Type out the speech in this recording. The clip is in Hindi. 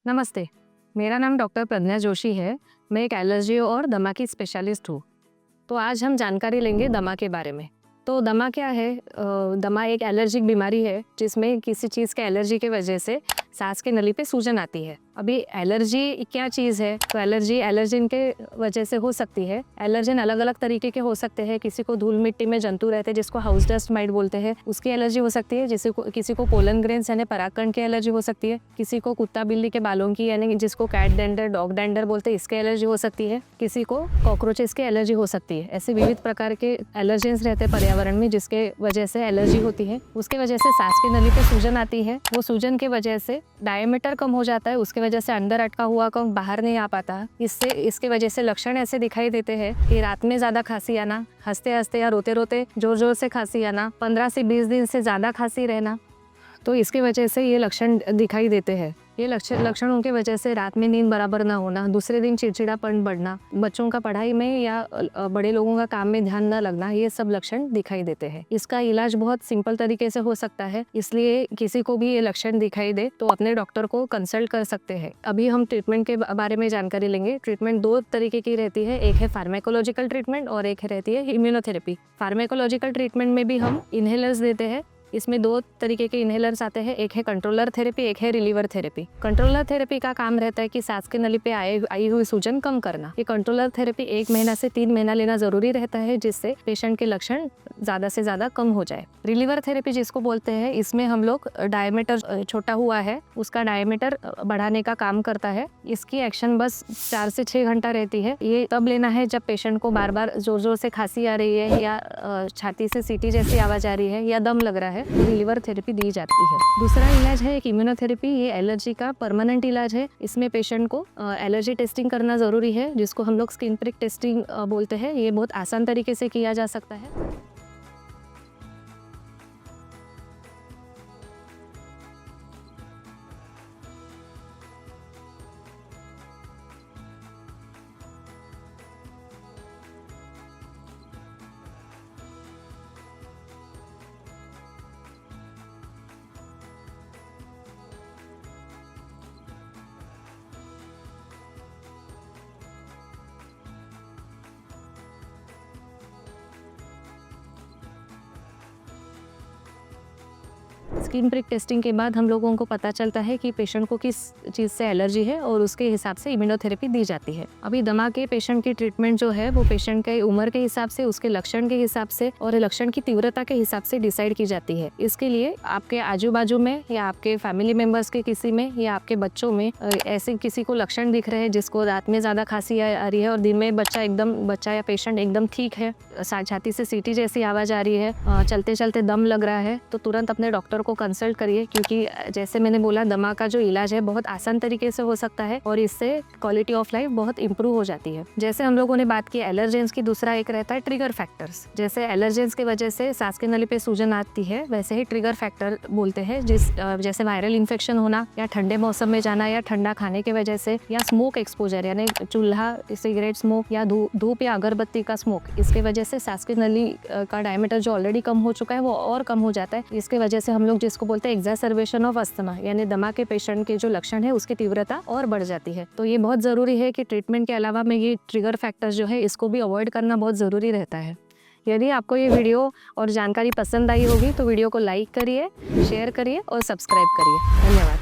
नमस्ते, मेरा नाम डॉक्टर प्रज्ञा जोशी है। मैं एक एलर्जी और दमा की स्पेशलिस्ट हूँ। तो आज हम जानकारी लेंगे दमा के बारे में। तो दमा क्या है? दमा एक एलर्जिक बीमारी है जिसमें किसी चीज़ के एलर्जी के वजह से सांस के नली पे सूजन आती है। अभी एलर्जी क्या चीज़ है? तो एलर्जिन के वजह से हो सकती है। एलर्जिन अलग अलग तरीके के हो सकते हैं। किसी को धूल मिट्टी में जंतु रहते हैं जिसको हाउस डस्ट माइट बोलते हैं, उसकी एलर्जी हो सकती है। किसी को पोलन ग्रेन्स यानी परागकण की एलर्जी हो सकती है। किसी को कुत्ता बिल्ली के बालों की यानी जिसको कैट डेंडर डॉग डेंडर बोलते हैं, इसकी एलर्जी हो सकती है। किसी को कॉकरोचेस की एलर्जी हो सकती है। ऐसे विविध प्रकार के एलर्जेंस रहते हैं पर्यावरण में जिसके वजह से एलर्जी होती है। उसके वजह से सांस की नली पे सूजन आती है। वो सूजन के वजह से डायमीटर कम हो जाता है, उसके वजह से अंदर अटका हुआ कम बाहर नहीं आ पाता। इसके वजह से लक्षण ऐसे दिखाई देते हैं कि रात में ज़्यादा खांसी आना, हंसते हंसते या रोते रोते जोर जोर से खांसी आना, 15 से 20 दिन से ज़्यादा खांसी रहना। तो इसके वजह से ये लक्षण दिखाई देते हैं। ये लक्षणों की वजह से रात में नींद बराबर ना होना, दूसरे दिन चिड़चिड़ापन बढ़ना, बच्चों का पढ़ाई में या बड़े लोगों का काम में ध्यान न लगना, ये सब लक्षण दिखाई देते हैं। इसका इलाज बहुत सिंपल तरीके से हो सकता है, इसलिए किसी को भी ये लक्षण दिखाई दे तो अपने डॉक्टर को कंसल्ट कर सकते हैं। अभी हम ट्रीटमेंट के बारे में जानकारी लेंगे। ट्रीटमेंट 2 तरीके की रहती है, एक है फार्मेकोलॉजिकल ट्रीटमेंट और एक रहती है इम्यूनोथेरेपी। फार्मेकोलॉजिकल ट्रीटमेंट में भी हम इनहेलर्स देते हैं। इसमें 2 तरीके के इनहेलर्स आते हैं, एक है कंट्रोलर थेरेपी, एक है रिलीवर थेरेपी। कंट्रोलर थेरेपी का काम रहता है कि सांस की नली पे आई हुई सूजन कम करना। ये कंट्रोलर थेरेपी 1 महीना से 3 महीना लेना जरूरी रहता है जिससे पेशेंट के लक्षण ज़्यादा से ज़्यादा कम हो जाए। रिलीवर थेरेपी जिसको बोलते हैं, इसमें हम लोग डायमीटर छोटा हुआ है उसका डायमीटर बढ़ाने का काम करता है। इसकी एक्शन बस 4 से 6 घंटा रहती है। ये तब लेना है जब पेशेंट को बार बार जोर जोर से खांसी आ रही है या छाती से सीटी जैसी आवाज़ आ रही है या दम लग रहा है, रिलीवर थेरेपी दी जाती है। दूसरा इलाज है एक इम्यूनोथेरेपी। ये एलर्जी का परमानेंट इलाज है। इसमें पेशेंट को एलर्जी टेस्टिंग करना जरूरी है जिसको हम लोग स्किन प्रिक टेस्टिंग बोलते हैं। ये बहुत आसान तरीके से किया जा सकता है। स्किन प्रिक टेस्टिंग के बाद हम लोगों को पता चलता है कि पेशेंट को किस चीज़ से एलर्जी है और उसके हिसाब से इम्यूनोथेरेपी दी जाती है। अभी दमा के पेशेंट की ट्रीटमेंट जो है वो पेशेंट के उम्र के हिसाब से, उसके लक्षण के हिसाब से और लक्षण की तीव्रता के हिसाब से डिसाइड की जाती है। इसके लिए आपके आजू बाजू में या आपके फैमिली मेम्बर्स के किसी में या आपके बच्चों में ऐसे किसी को लक्षण दिख रहे हैं जिसको रात में ज़्यादा खांसी आ रही है और दिन में बच्चा या पेशेंट एकदम ठीक है, छाती से सीटी जैसी आवाज़ आ रही है, चलते चलते दम लग रहा है, तो तुरंत अपने डॉक्टर को कंसल्ट करिए। क्योंकि जैसे मैंने बोला, दमा का जो इलाज है बहुत आसान तरीके से हो सकता है और इससे क्वालिटी ऑफ लाइफ बहुत इंप्रूव हो जाती है। जैसे हम लोगों ने बात की एलर्जेंस की, दूसरा एक रहता है ट्रिगर फैक्टर्स। जैसे एलर्जेंस की वजह से सांस की नली पे सूजन आती है, वैसे ही ट्रिगर फैक्टर बोलते हैं जैसे वायरल इन्फेक्शन होना या ठंडे मौसम में जाना या ठंडा खाने की वजह से या स्मोक एक्सपोजर यानी चूल्हा, सिगरेट स्मोक या धूप या अगरबत्ती का स्मोक, इसके वजह से सांस की नली का डायमीटर जो ऑलरेडी कम हो चुका है वो और कम हो जाता है। इसके वजह से हम लोग जिसको बोलते हैं एग्जैसर्बेशन ऑफ अस्थमा यानी दमा के पेशेंट के जो लक्षण है उसकी तीव्रता और बढ़ जाती है। तो ये बहुत ज़रूरी है कि ट्रीटमेंट के अलावा में ये ट्रिगर फैक्टर्स जो है इसको भी अवॉइड करना बहुत ज़रूरी रहता है। यदि आपको ये वीडियो और जानकारी पसंद आई होगी तो वीडियो को लाइक करिए, शेयर करिए और सब्सक्राइब करिए। धन्यवाद।